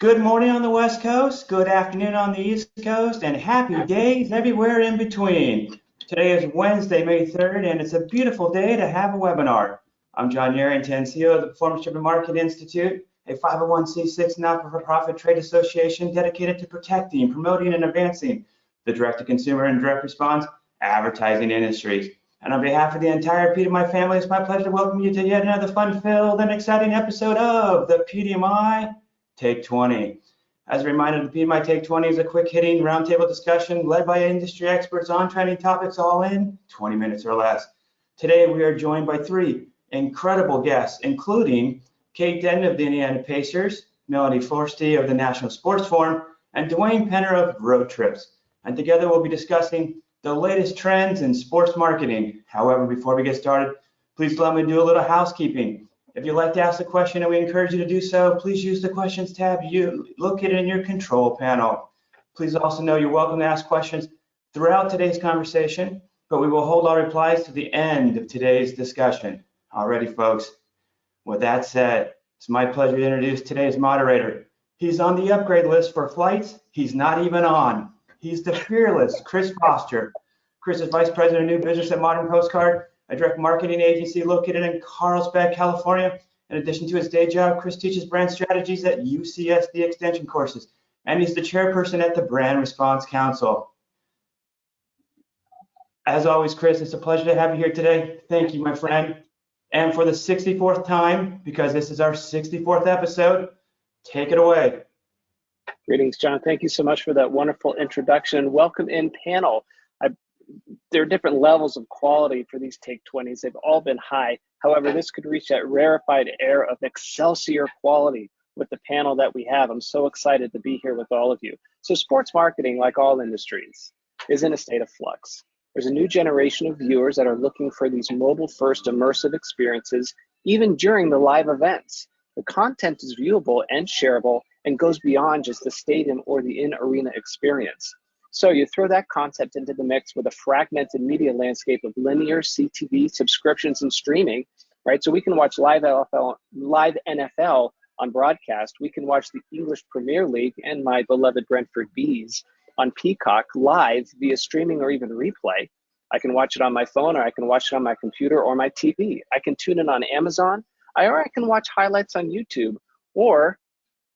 Good morning on the West Coast, good afternoon on the East Coast, and happy days everywhere in between. Today is Wednesday, May 3rd, and it's a beautiful day to have a webinar. I'm John Yarrington, CEO of the Performance Marketing Institute, a 501c6 not-for-profit trade association dedicated to protecting, promoting, and advancing the direct-to-consumer and direct response advertising industries. And on behalf of the entire PDMI family, it's my pleasure to welcome you to yet another fun-filled and exciting episode of the PDMI Take 20. As a reminder, the PDMI Take 20 is a quick-hitting roundtable discussion led by industry experts on trending topics, all in 20 minutes or less. Today, we are joined by three incredible guests, including Kate Denton of the Indiana Pacers, Melody Forstie of the National Sports Forum, and Duane Penner of Roadtrips. And together, we'll be discussing the latest trends in sports marketing. However, before we get started, please let me do a little housekeeping. If you'd like to ask a question, and we encourage you to do so, please use the questions tab located in your control panel. Please also know you're welcome to ask questions throughout today's conversation, but we will hold our replies to the end of today's discussion. Alrighty, folks. With that said, it's my pleasure to introduce today's moderator. He's on the upgrade list for flights he's not even on. He's the fearless Chris Foster. Chris is Vice President of New Business at Modern Postcard, a direct marketing agency located in Carlsbad, California. In addition to his day job, Chris teaches brand strategies at UCSD Extension courses, and he's the chairperson at the Brand Response Council. As always, Chris, it's a pleasure to have you here today. Thank you, my friend. And for the 64th time, because this is our 64th episode, take it away. Greetings, John. Thank you so much for that wonderful introduction. Welcome in, panel. There are different levels of quality for these Take 20s. They've all been high. However, this could reach that rarefied air of excelsior quality with the panel that we have. I'm so excited to be here with all of you. So sports marketing, like all industries, is in a state of flux. There's a new generation of viewers that are looking for these mobile-first immersive experiences, even during the live events. The content is viewable and shareable and goes beyond just the stadium or the in-arena experience. So you throw that concept into the mix with a fragmented media landscape of linear CTV subscriptions and streaming, right? So we can watch live NFL on broadcast. We can watch the English Premier League and my beloved Brentford Bees on Peacock live via streaming or even replay. I can watch it on my phone, or I can watch it on my computer or my TV. I can tune in on Amazon, or I can watch highlights on YouTube, or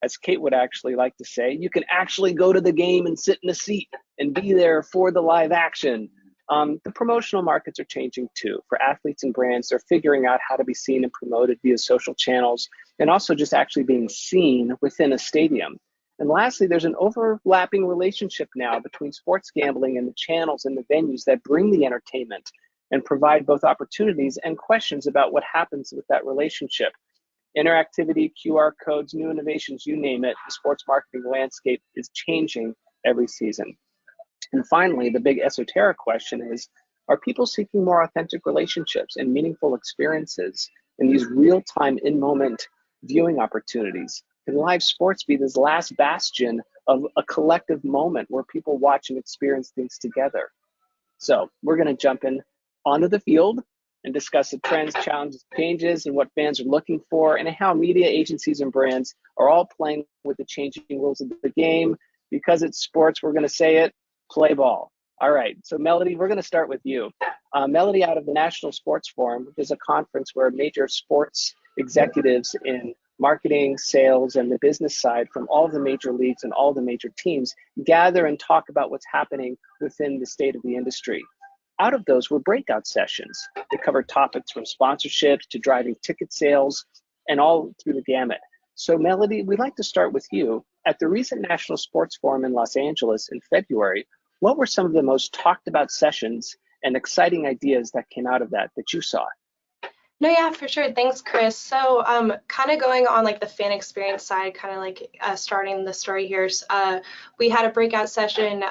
as Kate would actually like to say, you can actually go to the game and sit in a seat and be there for the live action. The promotional markets are changing too. For athletes and brands, they're figuring out how to be seen and promoted via social channels, and also just actually being seen within a stadium. And lastly, there's an overlapping relationship now between sports gambling and the channels and the venues that bring the entertainment and provide both opportunities and questions about what happens with that relationship. Interactivity, QR codes, new innovations, you name it, the sports marketing landscape is changing every season. And finally, the big esoteric question is, are people seeking more authentic relationships and meaningful experiences in these real-time, in-moment viewing opportunities? Can live sports be this last bastion of a collective moment where people watch and experience things together? So we're going to jump in onto the field and discuss the trends, challenges, changes, and what fans are looking for, and how media agencies and brands are all playing with the changing rules of the game. Because it's sports, we're going to say it, play ball. All right, so Melody, we're going to start with you. Melody out of the National Sports Forum, which is a conference where major sports executives in marketing, sales, and the business side from all the major leagues and all the major teams gather and talk about what's happening within the state of the industry. Out of those were breakout sessions that covered topics from sponsorships to driving ticket sales and all through the gamut. So Melody, we'd like to start with you. At the recent National Sports Forum in Los Angeles in February, what were some of the most talked about sessions and exciting ideas that came out of that you saw? No, yeah, for sure. Thanks, Chris. So kind of going on like the fan experience side, kind of like starting the story here. We had a breakout session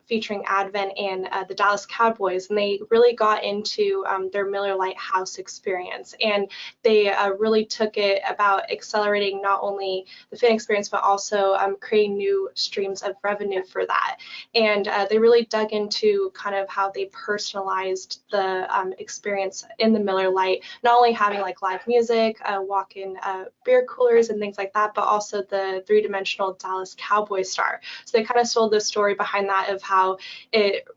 featuring Advent and the Dallas Cowboys, and they really got into their Miller Lite House experience. And they really took it about accelerating not only the fan experience, but also creating new streams of revenue for that. And they really dug into kind of how they personalized the experience in the Miller Lite not only having like live music, walk-in beer coolers and things like that, but also the three-dimensional Dallas Cowboys star. So they kind of sold the story behind that of how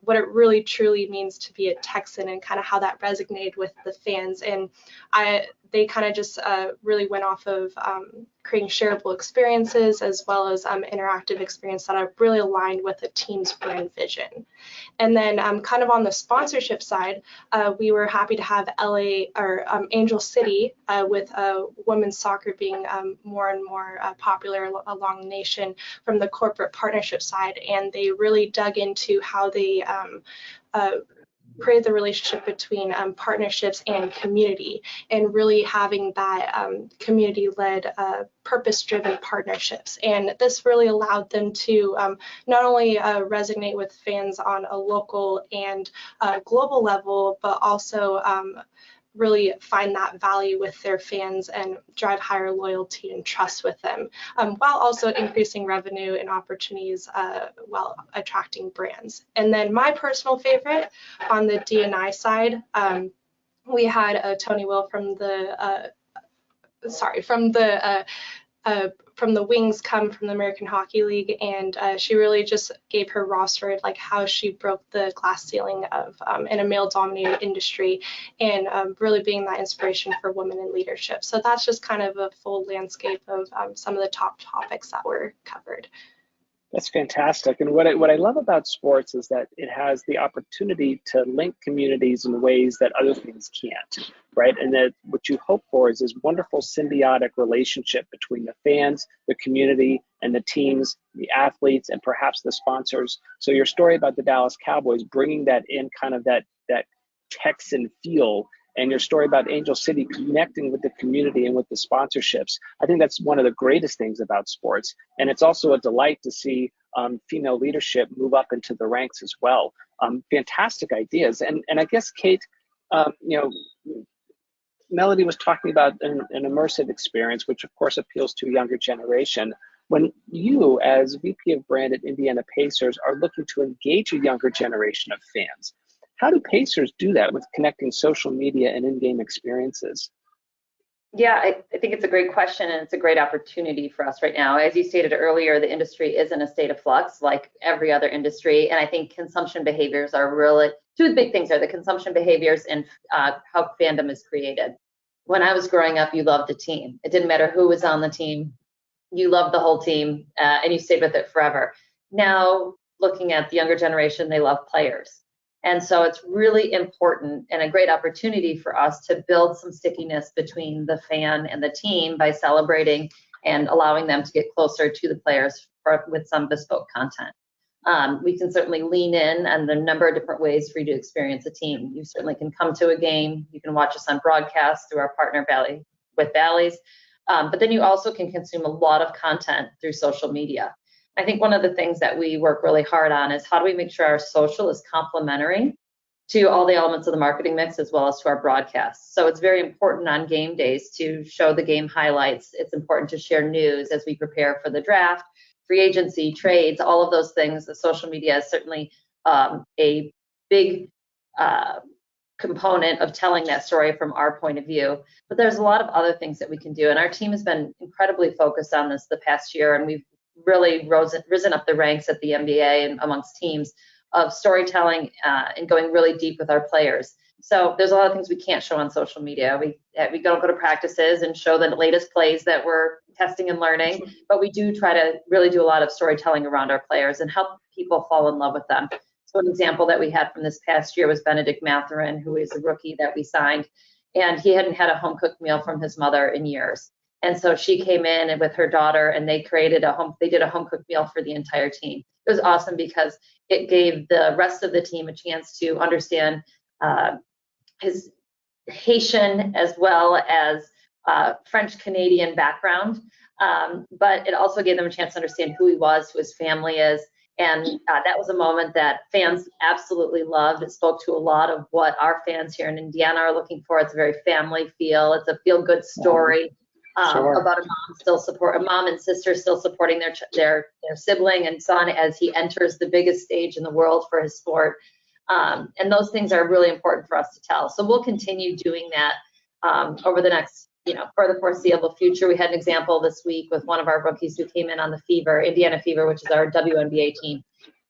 what it really truly means to be a Texan and kind of how that resonated with the fans. And they kind of just really went off of creating shareable experiences as well as interactive experience that are really aligned with the team's brand vision. And then kind of on the sponsorship side, we were happy to have Angel City with women's soccer being more and more popular along the nation from the corporate partnership side. And they really dug into how they create the relationship between partnerships and community, and really having that community-led, purpose-driven partnerships. And this really allowed them to not only resonate with fans on a local and global level, but also really find that value with their fans and drive higher loyalty and trust with them, while also increasing revenue and opportunities while attracting brands. And then my personal favorite on the D&I side, we had Tony Will from the Wings come from the American Hockey League, and she really just gave her roster like how she broke the glass ceiling of in a male-dominated industry, and really being that inspiration for women in leadership. So that's just kind of a full landscape of some of the top topics that were covered. That's fantastic. And what I love about sports is that it has the opportunity to link communities in ways that other things can't, right? And that what you hope for is this wonderful symbiotic relationship between the fans, the community, and the teams, the athletes, and perhaps the sponsors. So your story about the Dallas Cowboys, bringing that in, kind of that Texan feel, and your story about Angel City connecting with the community and with the sponsorships. I think that's one of the greatest things about sports. And it's also a delight to see female leadership move up into the ranks as well. Fantastic ideas. And I guess, Kate, Melody was talking about an immersive experience, which of course appeals to a younger generation. When you, as VP of Brand at Indiana Pacers, are looking to engage a younger generation of fans, how do Pacers do that with connecting social media and in-game experiences? Yeah, I think it's a great question, and it's a great opportunity for us right now. As you stated earlier, the industry is in a state of flux like every other industry, and I think consumption behaviors are really, two big things are the consumption behaviors and how fandom is created. When I was growing up, you loved the team. It didn't matter who was on the team. You loved the whole team, and you stayed with it forever. Now, looking at the younger generation, they love players. And so it's really important and a great opportunity for us to build some stickiness between the fan and the team by celebrating and allowing them to get closer to the players with some bespoke content. We can certainly lean in on the number of different ways for you to experience a team. You certainly can come to a game. You can watch us on broadcast through our partner with Bally's. But then you also can consume a lot of content through social media. I think one of the things that we work really hard on is how do we make sure our social is complementary to all the elements of the marketing mix as well as to our broadcasts. So it's very important on game days to show the game highlights. It's important to share news as we prepare for the draft, free agency, trades, all of those things. The social media is certainly a big component of telling that story from our point of view. But there's a lot of other things that we can do. And our team has been incredibly focused on this the past year, and we've really risen up the ranks at the NBA and amongst teams of storytelling and going really deep with our players. So there's a lot of things we can't show on social media. We don't go to practices and show the latest plays that we're testing and learning, but we do try to really do a lot of storytelling around our players and help people fall in love with them. So an example that we had from this past year was Benedict Mathurin, who is a rookie that we signed, and he hadn't had a home-cooked meal from his mother in years. And so she came in and with her daughter, and they did a home-cooked meal for the entire team. It was awesome because it gave the rest of the team a chance to understand his Haitian as well as French-Canadian background, but it also gave them a chance to understand who he was, who his family is, and that was a moment that fans absolutely loved. It spoke to a lot of what our fans here in Indiana are looking for. It's a very family feel. It's a feel-good story. About a mom and sister still supporting their sibling and son as he enters the biggest stage in the world for his sport. And those things are really important for us to tell. So we'll continue doing that. over the next, for the foreseeable future. We had an example this week with one of our rookies who came in on the Fever, Indiana Fever, which is our WNBA team.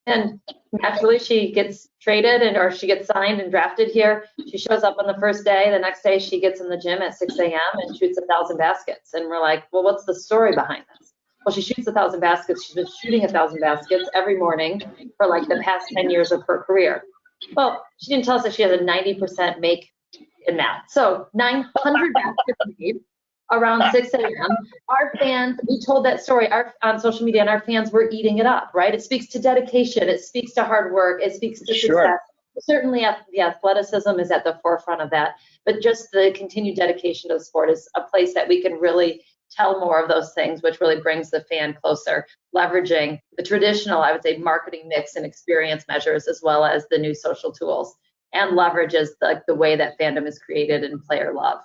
And naturally, she gets traded or she gets signed and drafted here. She shows up on the first day. The next day, she gets in the gym at 6 a.m. and shoots 1,000 baskets. And we're like, well, what's the story behind this? Well, she shoots 1,000 baskets. She's been shooting 1,000 baskets every morning for like the past 10 years of her career. Well, she didn't tell us that she has a 90% make in that. So 900 baskets made around 6 a.m. Our fans, we told that story on social media, and our fans were eating it up, right? It speaks to dedication. It speaks to hard work. It speaks to success. Certainly, the athleticism is at the forefront of that, but just the continued dedication to the sport is a place that we can really tell more of those things, which really brings the fan closer, leveraging the traditional, I would say, marketing mix and experience measures, as well as the new social tools, and leverages the way that fandom is created and player love.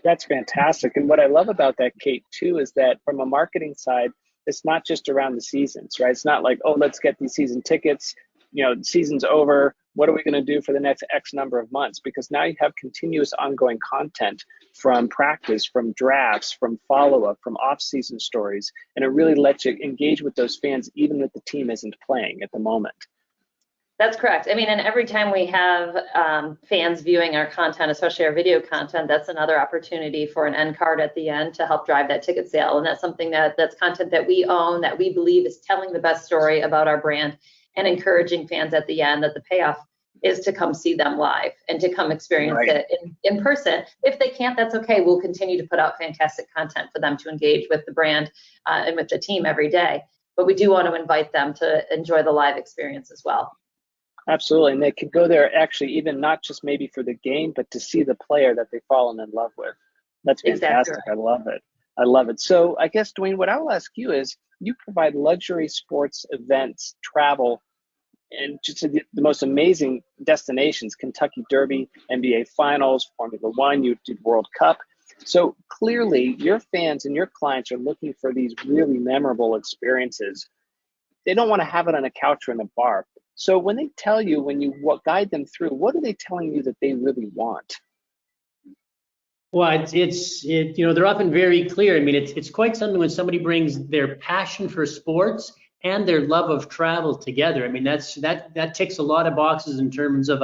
That's fantastic. And what I love about that, Kate, too, is that from a marketing side, it's not just around the seasons, right? It's not like, oh, let's get these season tickets, the season's over. What are we going to do for the next X number of months? Because now you have continuous ongoing content from practice, from drafts, from follow-up, from off-season stories. And it really lets you engage with those fans, even if the team isn't playing at the moment. That's correct. I mean, and every time we have fans viewing our content, especially our video content, that's another opportunity for an end card at the end to help drive that ticket sale. And that's something that's content that we own, that we believe is telling the best story about our brand, and encouraging fans at the end that the payoff is to come see them live and to come experience it in person. If they can't, that's okay. We'll continue to put out fantastic content for them to engage with the brand and with the team every day. But we do want to invite them to enjoy the live experience as well. Absolutely, and they can go there actually even not just maybe for the game, but to see the player that they've fallen in love with. That's fantastic. Exactly right. I love it. I love it. So I guess, Duane, what I will ask you is, you provide luxury sports events, travel, and just the most amazing destinations: Kentucky Derby, NBA Finals, Formula One, you did World Cup. So clearly your fans and your clients are looking for these really memorable experiences. They don't want to have it on a couch or in a bar. So when they tell you, when you guide them through, what are they telling you that they really want? Well, they're often very clear. I mean, it's quite something when somebody brings their passion for sports and their love of travel together. I mean, that ticks a lot of boxes in terms of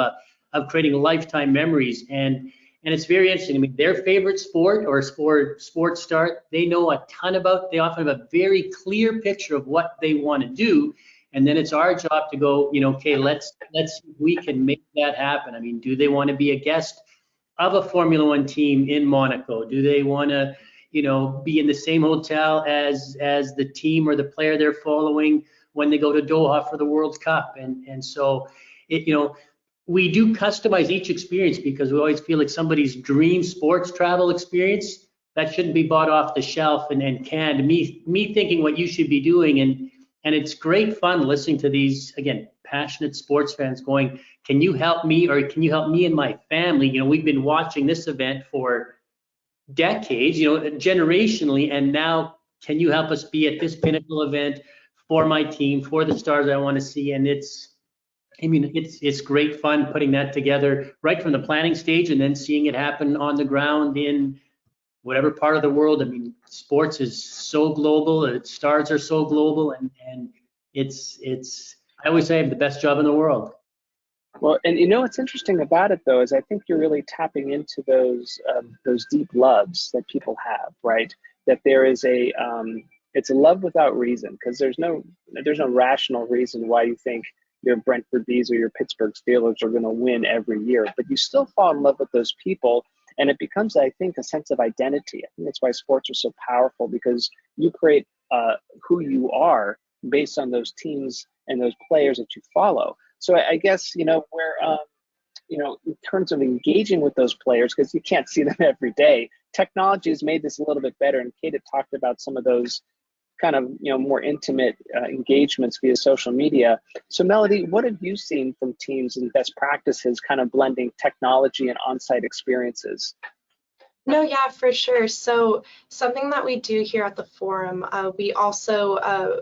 creating lifetime memories. And it's very interesting. I mean, their favorite sport or sports start, they know a ton about. They often have a very clear picture of what they want to do. And then it's our job to go, okay, let's see if we can make that happen. I mean, do they want to be a guest of a Formula One team in Monaco? Do they want to, be in the same hotel as the team or the player they're following when they go to Doha for the World Cup? And so, we do customize each experience, because we always feel like somebody's dream sports travel experience that shouldn't be bought off the shelf and canned. Me thinking what you should be doing, and it's great fun listening to these, again, passionate sports fans going, can you help me, or can you help me and my family? We've been watching this event for decades, generationally, and now can you help us be at this pinnacle event for my team, for the stars I want to see? And it's great fun putting that together right from the planning stage, and then seeing it happen on the ground in whatever part of the world. I mean, sports is so global, stars are so global, and it's I always say I have the best job in the world. Well, and what's interesting about it though is I think you're really tapping into those deep loves that people have, right? That there is it's a love without reason, because there's no rational reason why you think your Brentford Bees or your Pittsburgh Steelers are going to win every year, but you still fall in love with those people. And it becomes, I think, a sense of identity. I think that's why sports are so powerful, because you create who you are based on those teams and those players that you follow. So I guess, where, in terms of engaging with those players, because you can't see them every day, technology has made this a little bit better. And Kate had talked about some of those kind of, more intimate engagements via social media. So Melody, what have you seen from teams and best practices kind of blending technology and on-site experiences? No, yeah, for sure. So something that we do here at the forum, we also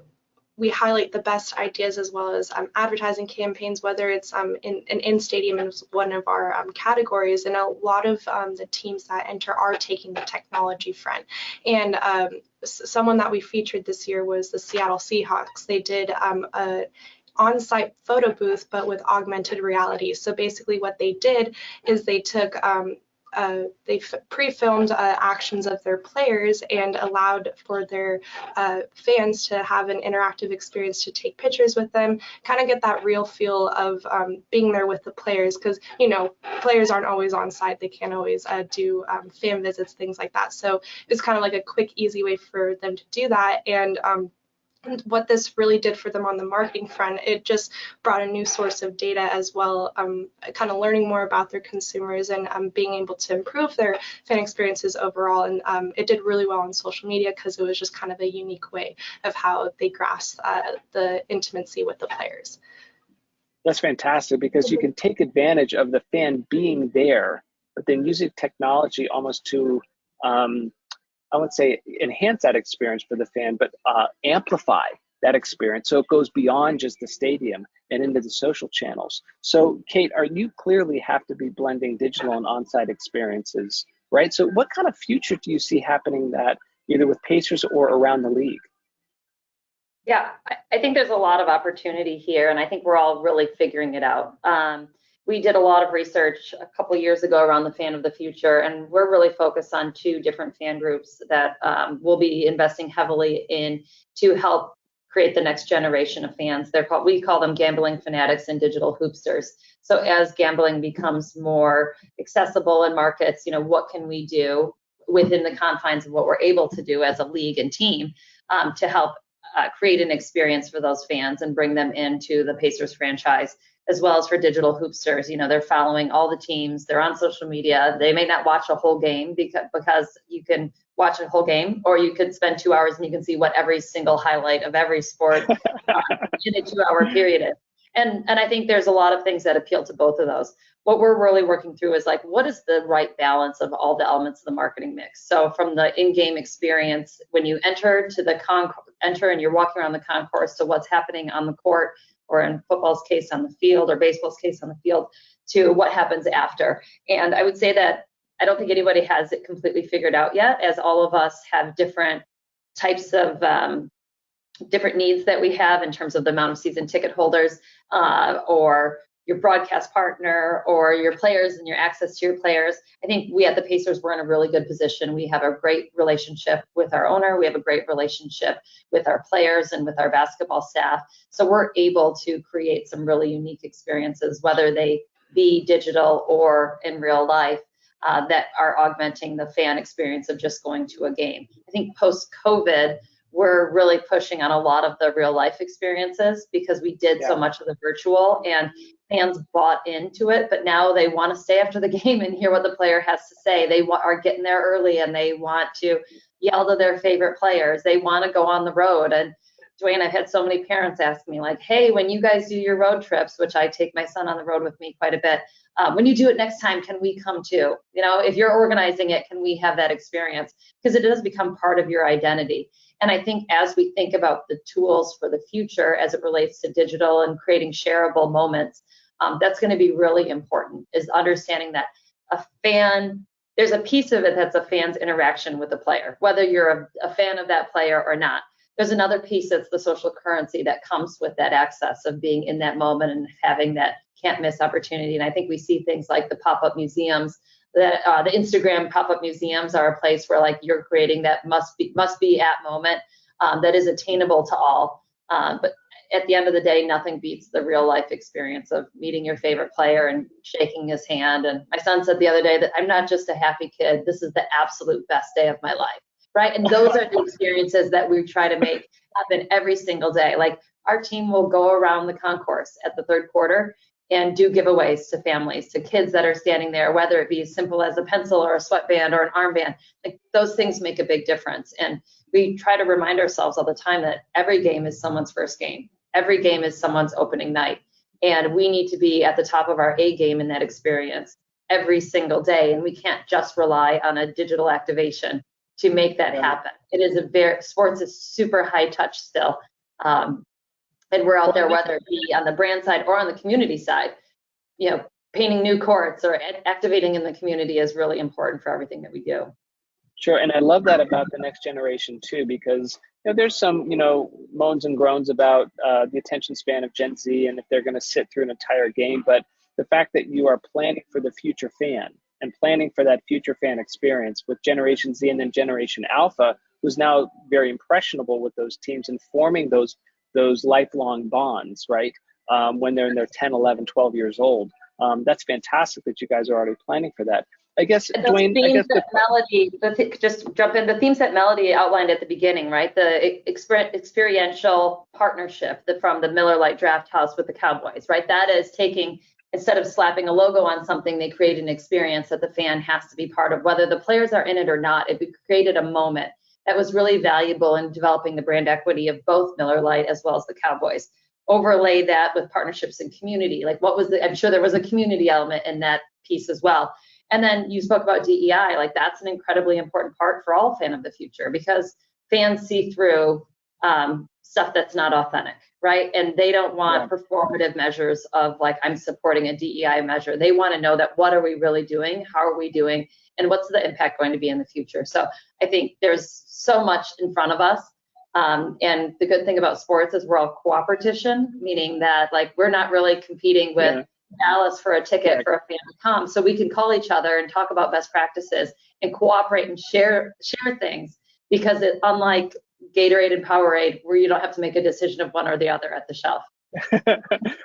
we highlight the best ideas as well as advertising campaigns, whether it's in stadium is one of our categories, and a lot of the teams that enter are taking the technology front. And someone that we featured this year was the Seattle Seahawks. They did a on-site photo booth, but with augmented reality. So basically what they did is they took they pre-filmed actions of their players and allowed for their fans to have an interactive experience to take pictures with them, kind of get that real feel of being there with the players, because players aren't always on site, they can't always do fan visits, things like that. So it's kind of like a quick, easy way for them to do that. And what this really did for them on the marketing front, it just brought a new source of data as well, kind of learning more about their consumers and being able to improve their fan experiences overall. And it did really well on social media because it was just kind of a unique way of how they grasp the intimacy with the players. That's fantastic, because you can take advantage of the fan being there, but then using technology almost to I would say enhance that experience for the fan, but amplify that experience so it goes beyond just the stadium and into the social channels. So Kate, you clearly have to be blending digital and on-site experiences, right? So what kind of future do you see happening that either with Pacers or around the league? Yeah, I think there's a lot of opportunity here, and I think we're all really figuring it out. We did a lot of research a couple years ago around the fan of the future, and we're really focused on 2 different fan groups that we'll be investing heavily in to help create the next generation of fans. We call them gambling fanatics and digital hoopsters. So as gambling becomes more accessible in markets, what can we do within the confines of what we're able to do as a league and team to help create an experience for those fans and bring them into the Pacers franchise, as well as for digital hoopsters. They're following all the teams, they're on social media. They may not watch a whole game because you can watch a whole game, or you could spend 2 hours and you can see what every single highlight of every sport in a 2-hour period is. And I think there's a lot of things that appeal to both of those. What we're really working through is what is the right balance of all the elements of the marketing mix? So from the in-game experience, when you enter and you're walking around the concourse, to what's happening on the court, or in football's case on the field, or baseball's case on the field, to what happens after. And I would say that I don't think anybody has it completely figured out yet, as all of us have different types of different needs that we have in terms of the amount of season ticket holders, or your broadcast partner, or your players and your access to your players. I think we at the Pacers, we're in a really good position. We have a great relationship with our owner. We have a great relationship with our players and with our basketball staff. So we're able to create some really unique experiences, whether they be digital or in real life, that are augmenting the fan experience of just going to a game. I think post-COVID, we're really pushing on a lot of the real life experiences, because we did so much of the virtual, and fans bought into it, but now they want to stay after the game and hear what the player has to say. They are getting there early, and they want to yell to their favorite players. They want to go on the road. And Duane, I've had so many parents ask me, hey, when you guys do your road trips, which I take my son on the road with me quite a bit, when you do it next time, can we come too? If you're organizing it, can we have that experience? Because it does become part of your identity. And I think as we think about the tools for the future as it relates to digital and creating shareable moments, that's going to be really important, is understanding that a fan, there's a piece of it that's a fan's interaction with the player, whether you're a fan of that player or not. There's another piece that's the social currency that comes with that access of being in that moment and having that can't miss opportunity. And I think we see things like the pop-up museums, that the Instagram pop-up museums are a place where you're creating that must be at moment that is attainable to all. But at the end of the day, nothing beats the real life experience of meeting your favorite player and shaking his hand. And my son said the other day that I'm not just a happy kid, this is the absolute best day of my life, right? And those are the experiences that we try to make happen every single day. Our team will go around the concourse at the third quarter and do giveaways to families, to kids that are standing there, whether it be as simple as a pencil or a sweatband or an armband. Those things make a big difference. And we try to remind ourselves all the time that every game is someone's first game. Every game is someone's opening night. And we need to be at the top of our A game in that experience every single day. And we can't just rely on a digital activation to make that happen. It is sports is super high touch still. And we're out there, whether it be on the brand side or on the community side, you know, painting new courts or activating in the community is really important for everything that we do. Sure, and I love that about the next generation too, because there's some moans and groans about the attention span of Gen Z and if they're going to sit through an entire game. But the fact that you are planning for the future fan and planning for that future fan experience with Generation Z and then Generation Alpha, who's now very impressionable with those teams and forming those lifelong bonds, right? When they're in their 10, 11, 12 years old. That's fantastic that you guys are already planning for that. I guess, Duane, just jump in, the themes that Melody outlined at the beginning, right? The experiential partnership from the Miller Lite Draft House with the Cowboys, right? That is taking, instead of slapping a logo on something, they create an experience that the fan has to be part of. Whether the players are in it or not, it created a moment that was really valuable in developing the brand equity of both Miller Lite as well as the Cowboys. Overlay that with partnerships and community. Like I'm sure there was a community element in that piece as well. And then you spoke about DEI, like that's an incredibly important part for all fan of the future, because fans see through stuff that's not authentic, right? And they don't want performative measures of like, I'm supporting a DEI measure. They want to know that what are we really doing? How are we doing? And what's the impact going to be in the future? So I think there's so much in front of us. And the good thing about sports is we're all cooperation, meaning that like we're not really competing with Dallas for a ticket for a fan to come. So we can call each other and talk about best practices and cooperate and share things, because unlike Gatorade and Powerade, where you don't have to make a decision of one or the other at the shelf.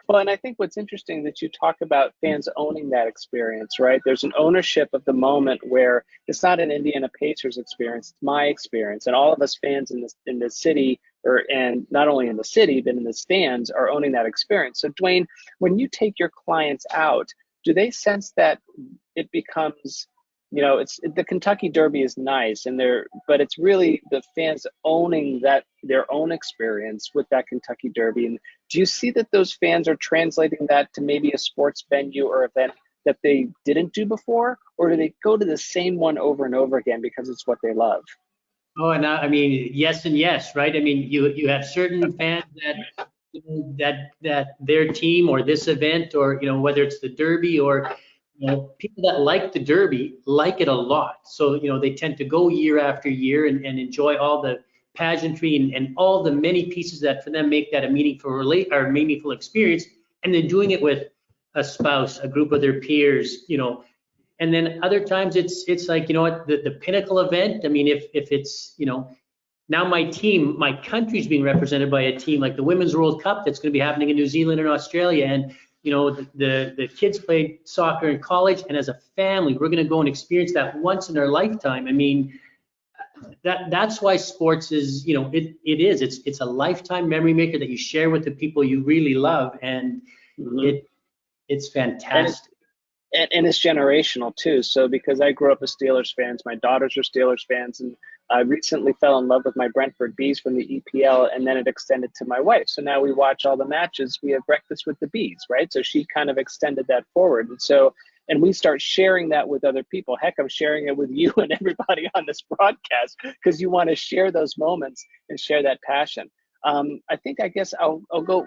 Well, and I think what's interesting that you talk about fans owning that experience, right? There's an ownership of the moment where it's not an Indiana Pacers experience, it's my experience. And all of us fans in the city, and not only in the city, but in the stands, are owning that experience. So Duane, when you take your clients out, do they sense that it becomes, it's the Kentucky Derby is nice, but it's really the fans owning their own experience with that Kentucky Derby? And do you see that those fans are translating that to maybe a sports venue or event that they didn't do before, or do they go to the same one over and over again because it's what they love? Oh, and I mean, yes and yes, right? I mean, you have certain fans that their team or this event, or whether it's the Derby or people that like the Derby like it a lot. So they tend to go year after year and enjoy all the pageantry and all the many pieces that for them make that a meaningful experience. And then doing it with a spouse, a group of their peers, And then other times it's like, the pinnacle event. I mean, if it's, now my country's being represented by a team like the Women's World Cup that's going to be happening in New Zealand and Australia. And, the kids played soccer in college, and as a family, we're going to go and experience that once in our lifetime. I mean, that's why sports is, it's a lifetime memory maker that you share with the people you really love. And it's fantastic. And it's generational too. So because I grew up as Steelers fans, my daughters are Steelers fans, and I recently fell in love with my Brentford Bees from the EPL, and then it extended to my wife. So now we watch all the matches. We have breakfast with the Bees, right? So she kind of extended that forward. And we start sharing that with other people. Heck, I'm sharing it with you and everybody on this broadcast, because you want to share those moments and share that passion. I guess I'll go.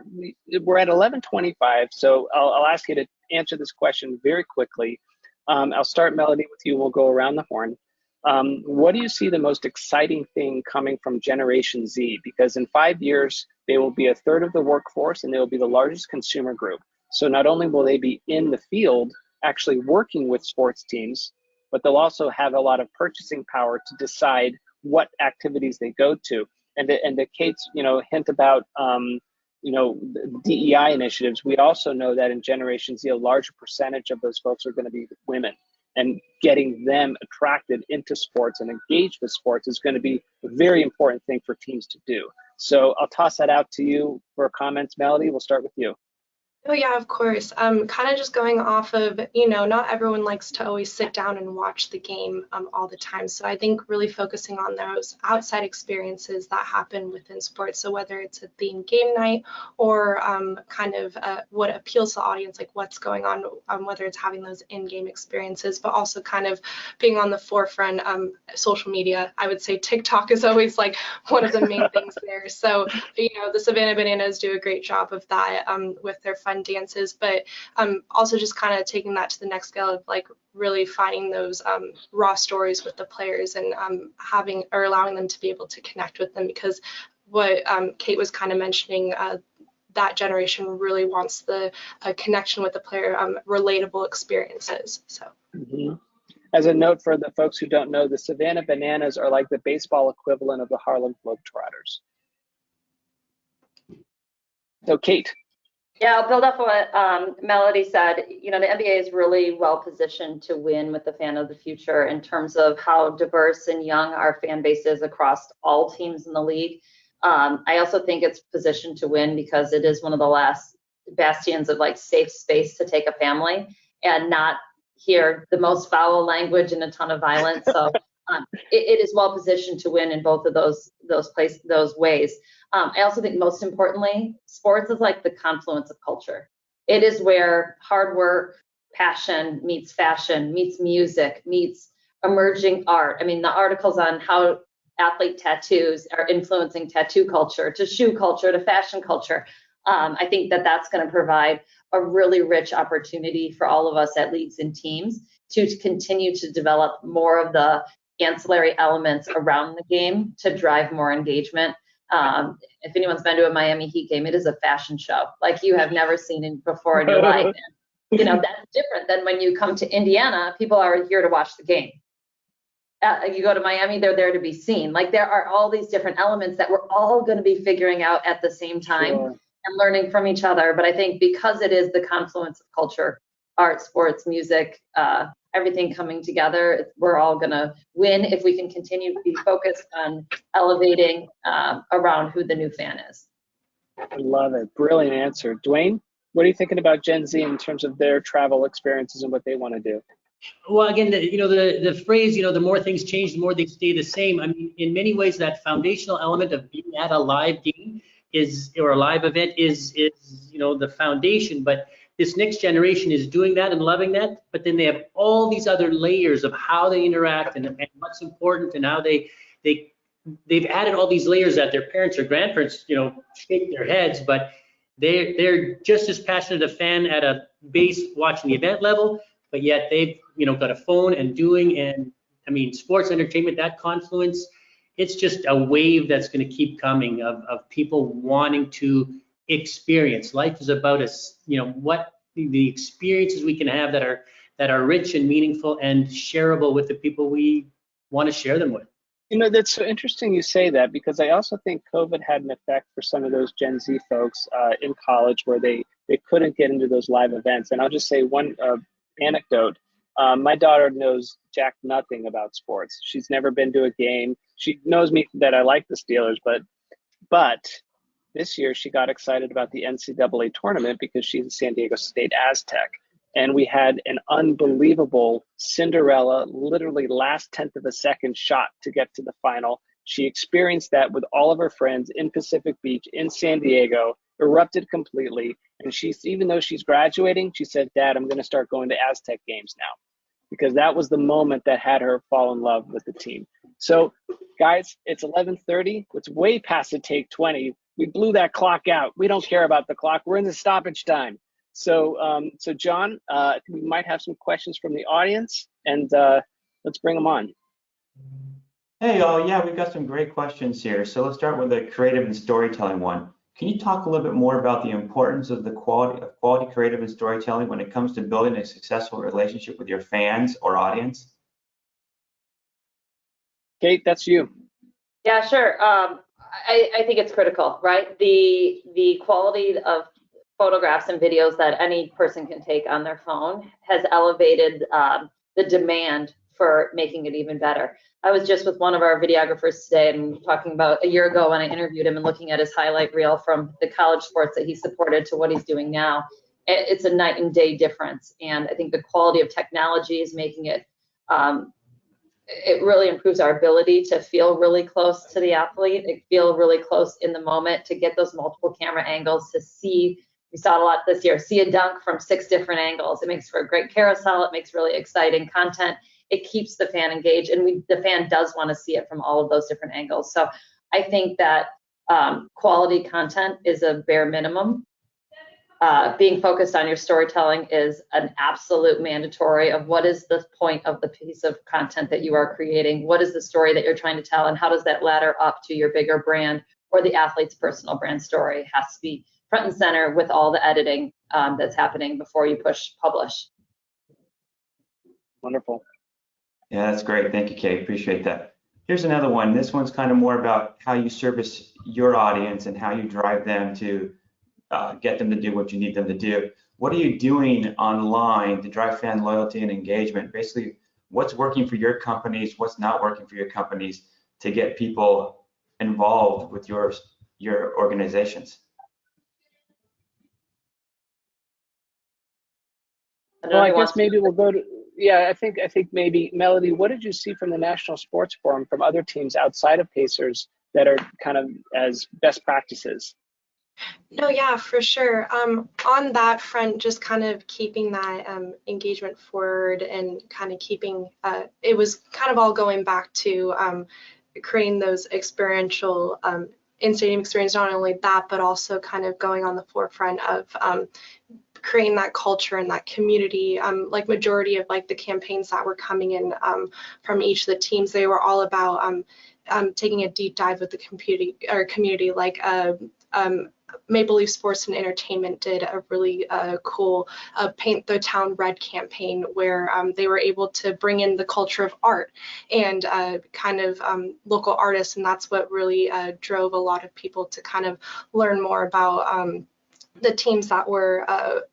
We're at 11:25, so I'll ask you to answer this question very quickly. I'll start, Melody, with you. We'll go around the horn. What do you see the most exciting thing coming from Generation Z? Because in 5 years, they will be a third of the workforce, and they will be the largest consumer group. So not only will they be in the field actually working with sports teams, but they'll also have a lot of purchasing power to decide what activities they go to. And to Kate's, hint about, DEI initiatives, we also know that in Generation Z, a larger percentage of those folks are going to be women, and getting them attracted into sports and engaged with sports is going to be a very important thing for teams to do. So I'll toss that out to you for comments. Melody, we'll start with you. Oh yeah, of course. Kind of just going off of, you know, not everyone likes to always sit down and watch the game all the time. So I think really focusing on those outside experiences that happen within sports. So whether it's a themed game night or kind of what appeals to the audience, like what's going on, whether it's having those in-game experiences, but also kind of being on the forefront. Social media, I would say TikTok is always like one of the main things there. So, you know, the Savannah Bananas do a great job of that with their fun dances, but also just kind of taking that to the next scale of like really finding those raw stories with the players and having or allowing them to be able to connect with them, because what Kate was kind of mentioning, that generation really wants the connection with the player, relatable experiences. So. Mm-hmm. As a note for the folks who don't know, the Savannah Bananas are like the baseball equivalent of the Harlem Globetrotters. So Kate. Yeah, I'll build off what Melody said. You know, the NBA is really well positioned to win with the fan of the future in terms of how diverse and young our fan base is across all teams in the league. I also think it's positioned to win because it is one of the last bastions of like safe space to take a family and not hear the most foul language and a ton of violence. So it is well positioned to win in both of those ways. I also think most importantly, sports is like the confluence of culture. It is where hard work, passion meets fashion, meets music, meets emerging art. I mean, the articles on how athlete tattoos are influencing tattoo culture, to shoe culture, to fashion culture. I think that that's going to provide a really rich opportunity for all of us at leagues and teams to continue to develop more of the ancillary elements around the game to drive more engagement. If anyone's been to a Miami Heat game, it is a fashion show like you have never seen it before in your life. And, you know, that's different than when you come to Indiana. People are here to watch the game. You go to Miami, they're there to be seen. Like there are all these different elements that we're all going to be figuring out at the same time. Sure. And learning from each other. But I think because it is the confluence of culture, art, sports, music, everything coming together, we're all going to win if we can continue to be focused on elevating around who the new fan is. I love it. Brilliant answer. Duane, what are you thinking about Gen Z in terms of their travel experiences and what they want to do? Well, again, the phrase, the more things change, the more they stay the same. I mean, in many ways, that foundational element of being at a live game or a live event is the foundation. But this next generation is doing that and loving that. But then they have all these other layers of how they interact and what's important and how they've added all these layers that their parents or grandparents, shake their heads, but they're just as passionate a fan at a base watching the event level. But yet they've, got a phone and I mean, sports entertainment, that confluence, it's just a wave that's going to keep coming of people wanting to experience. Life is about us, what the experiences we can have that are rich and meaningful and shareable with the people we want to share them with. That's so interesting you say that, because I also think COVID had an effect for some of those Gen Z folks in college where they couldn't get into those live events. And I'll just say one anecdote. My daughter knows jack nothing about sports. She's never been to a game. She knows me that I like the Steelers, but this year she got excited about the NCAA tournament because she's a San Diego State Aztec. And we had an unbelievable Cinderella, literally last tenth of a second shot to get to the final. She experienced that with all of her friends in Pacific Beach, in San Diego, erupted completely. And even though she's graduating, she said, "Dad, I'm going to start going to Aztec games now," because that was the moment that had her fall in love with the team. So guys, it's 11:30. It's way past the take 20. We blew that clock out. We don't care about the clock. We're in the stoppage time. So John, we might have some questions from the audience, and let's bring them on. Hey, y'all. Yeah, we've got some great questions here. So let's start with the creative and storytelling one. Can you talk a little bit more about the importance of the quality creative and storytelling when it comes to building a successful relationship with your fans or audience? Kate, that's you. Yeah, sure. I think it's critical, right? The quality of photographs and videos that any person can take on their phone has elevated the demand for making it even better. I was just with one of our videographers today and talking about a year ago when I interviewed him and looking at his highlight reel from the college sports that he supported to what he's doing now. it's a night and day difference. And I think the quality of technology is making it, it really improves our ability to feel really close to the athlete, feel really close in the moment, to get those multiple camera angles, to see, we saw it a lot this year, see a dunk from 6 different angles. It makes for a great carousel. It makes really exciting content. It keeps the fan engaged, and the fan does want to see it from all of those different angles. So I think that quality content is a bare minimum. Being focused on your storytelling is an absolute mandatory of what is the point of the piece of content that you are creating, what is the story that you're trying to tell, and how does that ladder up to your bigger brand or the athlete's personal brand story. It has to be front and center with all the editing that's happening before you push publish. Wonderful. Yeah, that's great. Thank you, Kate. Appreciate that. Here's another one. This one's kind of more about how you service your audience and how you drive them to get them to do what you need them to do. What are you doing online to drive fan loyalty and engagement? Basically, what's working for your companies, what's not working for your companies to get people involved with your organizations? Well, I guess maybe we'll go to, yeah, I think maybe, Melody, what did you see from the National Sports Forum from other teams outside of Pacers that are kind of as best practices? No, yeah, for sure. On that front, just kind of keeping that engagement forward and kind of keeping, it was kind of all going back to creating those experiential in-stadium experience, not only that, but also kind of going on the forefront of creating that culture and that community. Like majority of like the campaigns that were coming in from each of the teams, they were all about taking a deep dive with the community, like Maple Leaf Sports and Entertainment did a really cool Paint the Town Red campaign where they were able to bring in the culture of art and kind of local artists, and that's what really drove a lot of people to kind of learn more about the teams that were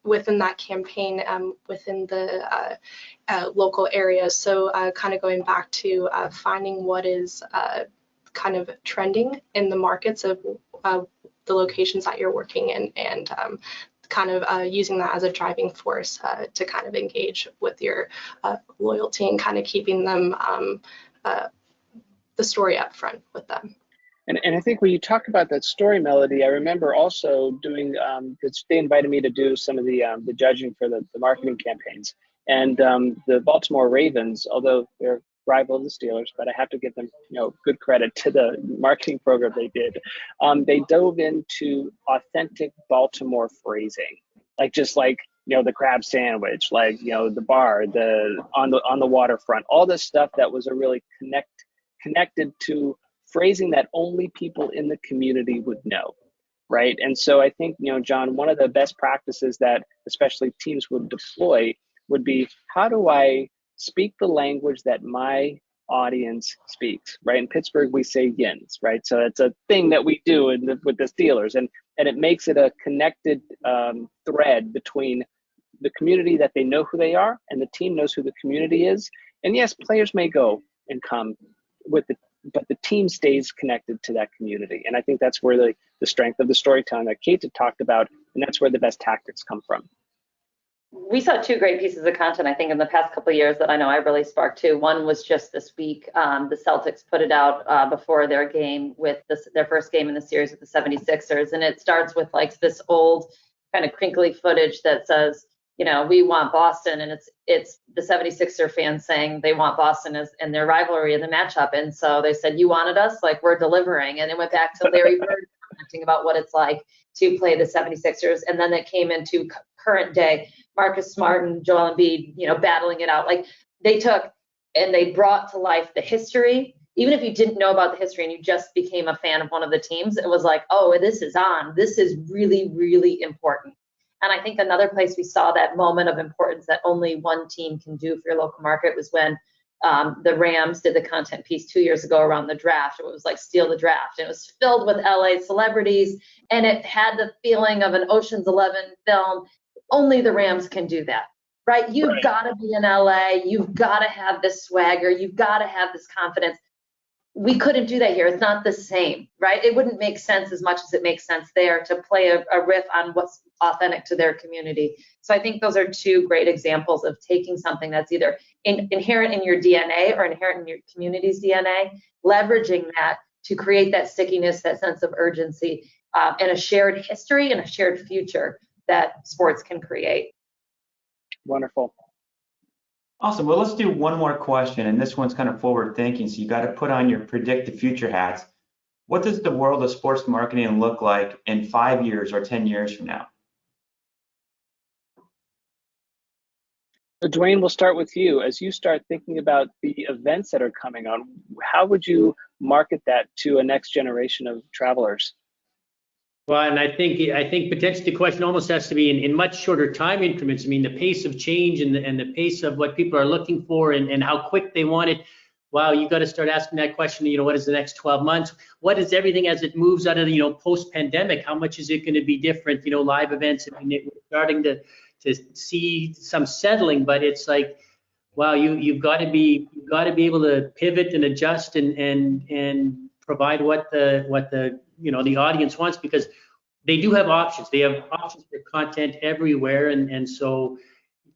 within that campaign within the local areas. So kind of going back to finding what is kind of trending in the markets of the locations that you're working in, and kind of using that as a driving force to kind of engage with your loyalty and kind of keeping them the story up front with them. And I think when you talk about that story, Melody, I remember also doing, they invited me to do some of the judging for the marketing campaigns. And the Baltimore Ravens, although they're rival to the Steelers, but I have to give them, good credit to the marketing program they did. They dove into authentic Baltimore phrasing, the crab sandwich, the bar, on the waterfront, all this stuff that was a really connected to phrasing that only people in the community would know, right? And so I think, John, one of the best practices that especially teams would deploy would be, how do I speak the language that my audience speaks, right? In Pittsburgh, we say yins, right? So it's a thing that we do with the Steelers, and it makes it a connected thread between the community that they know who they are and the team knows who the community is. And yes, players may go and come but the team stays connected to that community. And I think that's where the strength of the storytelling that Kate had talked about, and that's where the best tactics come from. We saw 2 great pieces of content, I think, in the past couple of years that I know I really sparked too. One was just this week. The Celtics put it out before their game with their first game in the series with the 76ers. And it starts with like this old kind of crinkly footage that says, we want Boston, and it's the 76er fans saying they want Boston in their rivalry in the matchup. And so they said, you wanted us, like, we're delivering. And it went back to Larry Bird commenting about what it's like to play the 76ers. And then it came into current day, Marcus Smart and Joel Embiid, battling it out. Like, they took and they brought to life the history. Even if you didn't know about the history and you just became a fan of one of the teams, it was like, oh, this is on. This is really, really important. And I think another place we saw that moment of importance that only one team can do for your local market was when the Rams did the content piece 2 years ago around the draft. It was like Steal the Draft. It was filled with LA celebrities, and it had the feeling of an Ocean's 11 film. Only the Rams can do that, right? You've got to be in LA. You've got to have this swagger. You've got to have this confidence. we couldn't do that here. It's not the same, right? It wouldn't make sense as much as it makes sense there to play a riff on what's authentic to their community. So I think those are two great examples of taking something that's either inherent in your DNA or inherent in your community's DNA, leveraging that to create that stickiness, that sense of urgency, and a shared history and a shared future that sports can create. Wonderful. Awesome. Well, let's do one more question, and this one's kind of forward thinking, so you got to put on your predict the future hats. What does the world of sports marketing look like in 5 years or 10 years from now? So Duane, we'll start with you. As you start thinking about the events that are coming on, how would you market that to a next generation of travelers? Well, and I think potentially the question almost has to be in much shorter time increments. I mean, the pace of change and the pace of what people are looking for and how quick they want it. Wow, you got to start asking that question. What is the next 12 months? What is everything as it moves out of post-pandemic? How much is it going to be different? Live events. I mean, we're starting to see some settling, but it's like, wow, you've got to be able to pivot and adjust and provide what the the audience wants, because they do have options. They have options for content everywhere, and so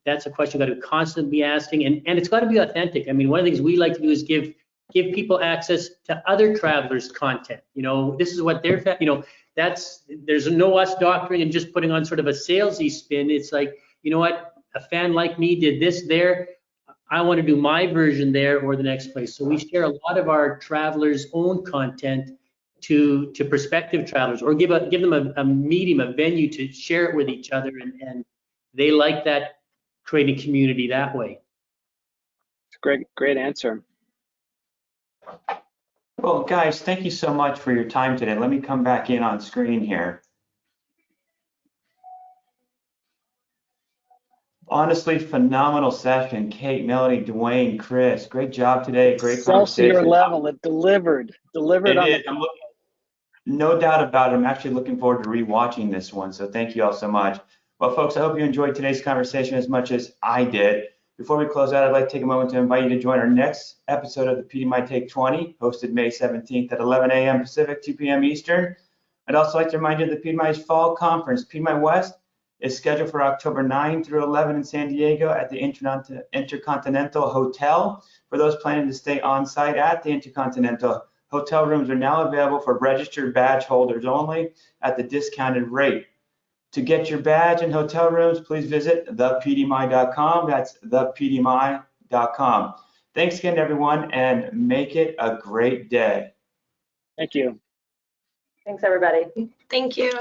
that's a question you've got to constantly be asking, and it's got to be authentic. I mean, one of the things we like to do is give people access to other travelers' content. This is what they're there's no us doctoring and just putting on sort of a salesy spin. It's like, what, a fan like me did this there, I want to do my version there or the next place. So we share a lot of our travelers' own content to prospective travelers, or give them a medium, a venue to share it with each other, and they like that, creating community that way. Great answer. Well, guys, thank you so much for your time today. Let me come back in on screen here. Honestly, phenomenal session. Kate, Melody, Duane, Chris, great job today. Great conversation. Excelsior level. It delivered on it. No doubt about it. I'm actually looking forward to rewatching this one. So thank you all so much. Well, folks, I hope you enjoyed today's conversation as much as I did. Before we close out, I'd like to take a moment to invite you to join our next episode of the PDMI Take 20, hosted May 17th at 11 a.m. Pacific, 2 p.m. Eastern. I'd also like to remind you that PDMI's fall conference, PDMI West, is scheduled for October 9 through 11 in San Diego at the Intercontinental Hotel. For those planning to stay on site at the Intercontinental, hotel rooms are now available for registered badge holders only at the discounted rate. To get your badge and hotel rooms, please visit thepdmi.com. That's thepdmi.com. Thanks again, everyone, and make it a great day. Thank you. Thanks, everybody. Thank you.